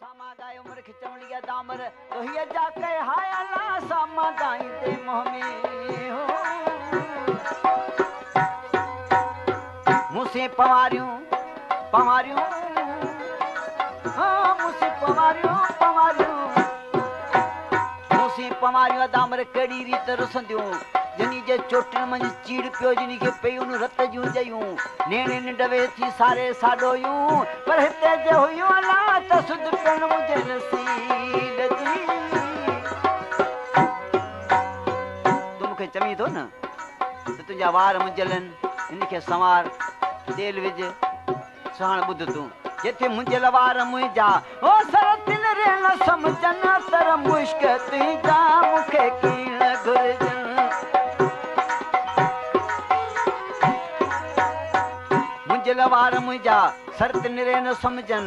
सामा दाई उम्र खिचम लिया दामर तो ये जाके हाय अल्लाह सामा दाई दे मोह में हो मुझसे पवारियों पवारियों हाँ मुझसे पवारियों पवारियों मुझसे पवारियों दामर कड़ी रीत रसंदियों जनी जे चोटन मंज चीड़ पियो जनी के पेयुन रत जूं जयूं नेणे निडवे थी सारे साडोयूं पर हिते जे हुयो अला त सुध पिन मुझे नसीब जी तुम के चमी थो न त तुझा वार मुंजलन इनके संवार तेल विज सुहाण बुध तू जेथे मुंजल वार मुंजा ओ सरतिन रे न समझन तर मुश्क तुझा मुखे कीण घुरजन वार मुझा शर्त निरे न समझन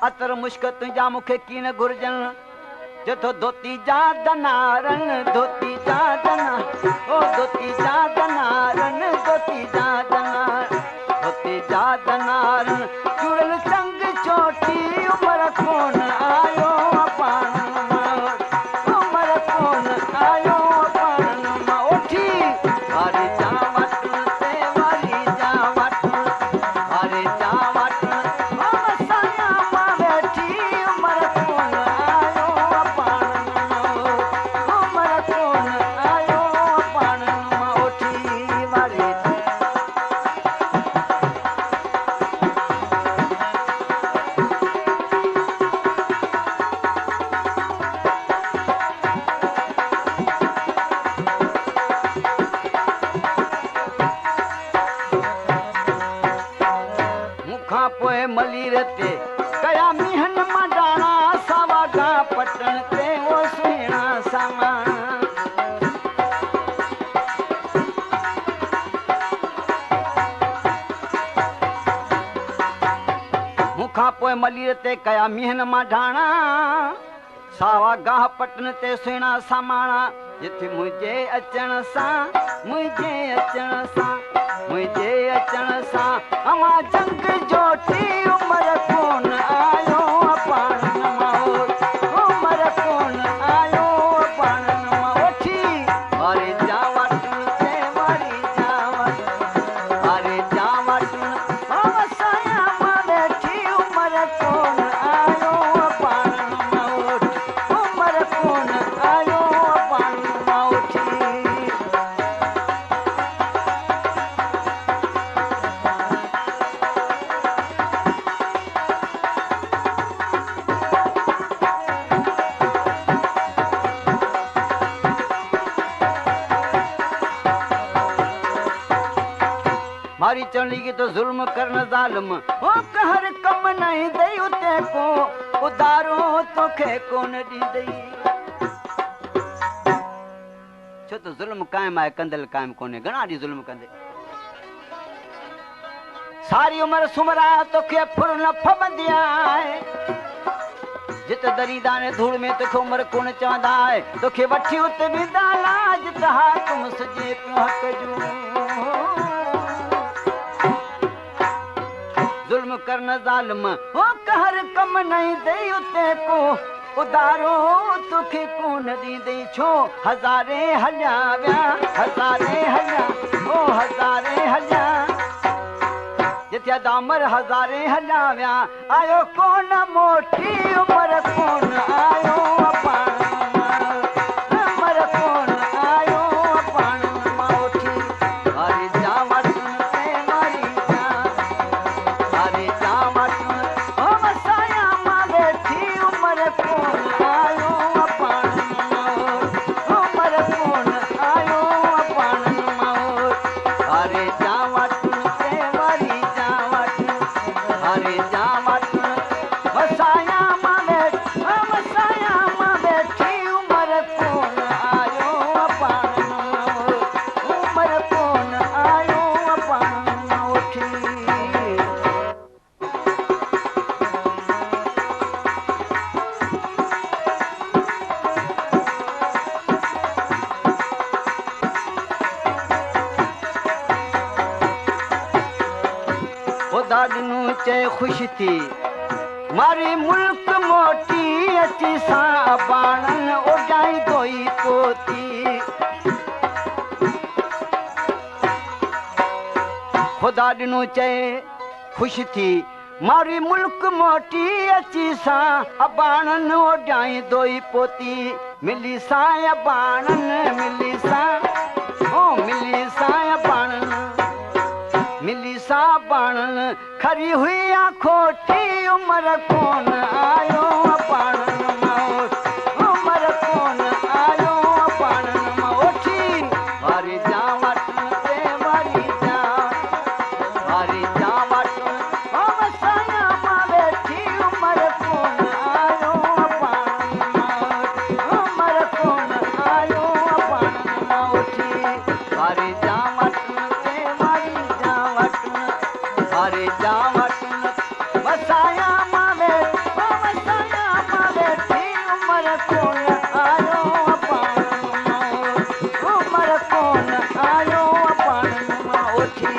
अतर मुश्क तुझा मुखे कीन घुरजन जथो धोती जा दनारन धोती जा दना ओ धोती जा दनारन धोती जा दनार धोती जा दनारन चुड़ल चंग चोटी उमर कोन आयो अपान उमर कोन आयो अपान ओठी वारी जा वटन से वारी जा वटन मली रहते कया मिहन मडाना सावा गा पटन ते वो सुहिणा सामा मुखा पोए मली रहते कया मिहन मडाना सावा गा पटन ते सुहिणा सामाना जिथे मुझे अचण सा मुझे अचण सा मुझे अचण सा अमा जंग जोटी उमर कोन आयो अपान माओ उमर कोन आयो अपान माओ ओठी अरे जावटन से मारी जावट अरे जावटन हम साया मा बैठी उमर कोन आयो अपान माओ उमर कोन आयो अपान माओ मारी चली की तो जुल्म करन जालिम ओ कहर कम नहीं दई उते को उदारो तोखे कोन दी दई छो तो जुल्म कायम है कंदल कायम कोने घणा दी जुल्म कंदे सारी उम्र सुमरा तोखे फुर न फबंदिया है जित दरीदा ने धूल में तोखे उम्र कोन चवंदा है तोखे वठी उते बिंदा लाज तहा तुम सजे पियो हक जो जुल्म करन जालिम ओ कहर कम नहीं दई उते को उदारो तोखे कोन दी दई छो हजारे हल्या व्या हजारे हल्या ओ हजारे हल्या जिथे दामर हजारे हल्या व्या आयो कोन मोटी उमर कोन आयो अपान उमर कोन आयो अपान मोटी अरे जावट से मारी जा अरे जावट हम साया मा बैठी उमर कोन आयो अपान उमर कोन आयो अपान अरे जावट से मारी जावट अरे जावट साया मा बैठी उमर कोन आयो अपान उमर कोन आयो अपान उठी दादनू चे खुश थी मारी मुल्क मोटी अची सा बाणन उड़ाई दोई पोती खुदा दिनो चे खुश थी मारी मुल्क मोटी अची सा बाणन उड़ाई दोई पोती मिली सा बाणन मिली सा ओ मिली सा बाणन मिली सा बाणन खरी हुई खोटी उम्र कौन आयो बाणन मौत उम्र कौन आयो बाणन मौठी वारी जा वटन ते वारी जा वटन हम साया मां बैठी उम्र कौन आयो बाणन मौत उम्र कौन आयो बाणन मौठी वारी जा वटन ते वारी जा वटन वारी जा वटन वसाया मावे वसाया मावे थी उम्र कौन आयो बाणन मौत उम्र कौन आयो बाणन मौठी